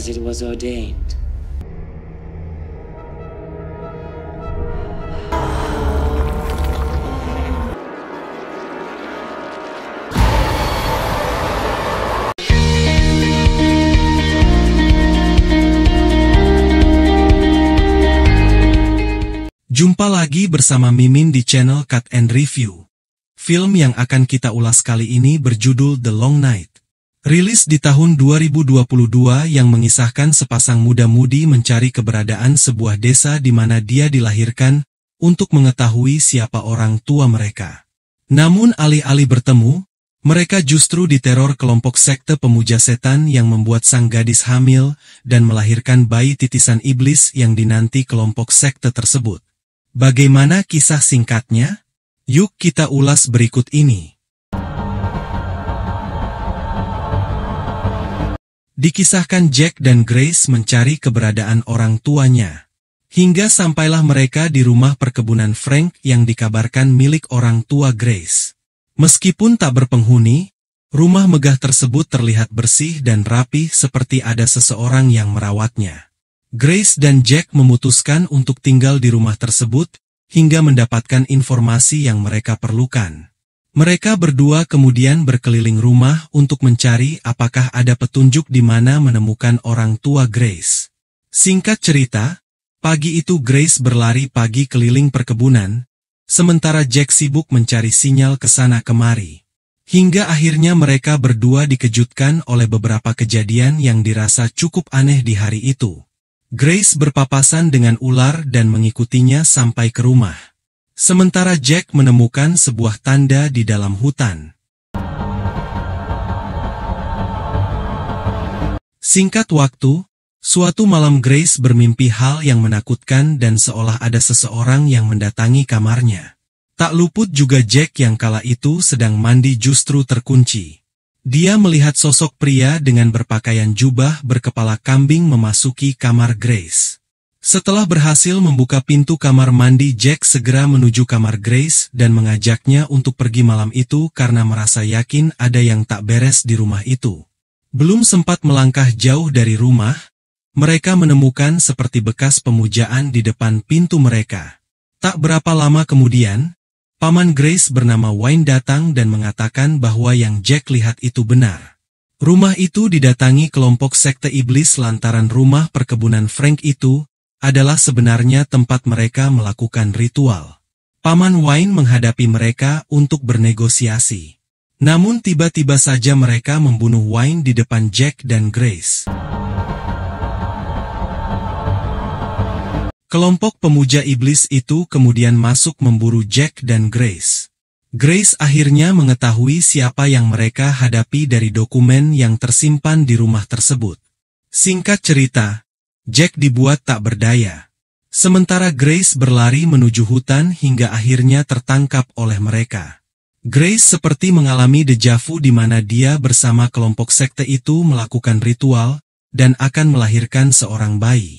as it was ordained. Jumpa lagi bersama Mimin di channel Cut and Review. Film yang akan kita ulas kali ini berjudul The Long Night. Rilis di tahun 2022 yang mengisahkan sepasang muda-mudi mencari keberadaan sebuah desa di mana dia dilahirkan untuk mengetahui siapa orang tua mereka. Namun alih-alih bertemu, mereka justru diteror kelompok sekte pemuja setan yang membuat sang gadis hamil dan melahirkan bayi titisan iblis yang dinanti kelompok sekte tersebut. Bagaimana kisah singkatnya? Yuk kita ulas berikut ini. Dikisahkan Jack dan Grace mencari keberadaan orang tuanya. Hingga sampailah mereka di rumah perkebunan Frank yang dikabarkan milik orang tua Grace. Meskipun tak berpenghuni, rumah megah tersebut terlihat bersih dan rapi seperti ada seseorang yang merawatnya. Grace dan Jack memutuskan untuk tinggal di rumah tersebut, hingga mendapatkan informasi yang mereka perlukan. Mereka berdua kemudian berkeliling rumah untuk mencari apakah ada petunjuk di mana menemukan orang tua Grace. Singkat cerita, pagi itu Grace berlari pagi keliling perkebunan, sementara Jack sibuk mencari sinyal ke sana kemari. Hingga akhirnya mereka berdua dikejutkan oleh beberapa kejadian yang dirasa cukup aneh di hari itu. Grace berpapasan dengan ular dan mengikutinya sampai ke rumah. Sementara Jack menemukan sebuah tanda di dalam hutan. Singkat waktu, suatu malam Grace bermimpi hal yang menakutkan dan seolah ada seseorang yang mendatangi kamarnya. Tak luput juga Jack yang kala itu sedang mandi justru terkunci. Dia melihat sosok pria dengan berpakaian jubah berkepala kambing memasuki kamar Grace. Setelah berhasil membuka pintu kamar mandi, Jack segera menuju kamar Grace dan mengajaknya untuk pergi malam itu karena merasa yakin ada yang tak beres di rumah itu. Belum sempat melangkah jauh dari rumah, mereka menemukan seperti bekas pemujaan di depan pintu mereka. Tak berapa lama kemudian, Paman Grace bernama Wayne datang dan mengatakan bahwa yang Jack lihat itu benar. Rumah itu didatangi kelompok sekte iblis lantaran rumah perkebunan Frank itu adalah sebenarnya tempat mereka melakukan ritual. Paman Wayne menghadapi mereka untuk bernegosiasi. Namun tiba-tiba saja mereka membunuh Wayne di depan Jack dan Grace. Kelompok pemuja iblis itu kemudian masuk memburu Jack dan Grace. Grace akhirnya mengetahui siapa yang mereka hadapi dari dokumen yang tersimpan di rumah tersebut. Singkat cerita, Jack dibuat tak berdaya. Sementara Grace berlari menuju hutan hingga akhirnya tertangkap oleh mereka. Grace seperti mengalami dejavu di mana dia bersama kelompok sekte itu melakukan ritual dan akan melahirkan seorang bayi.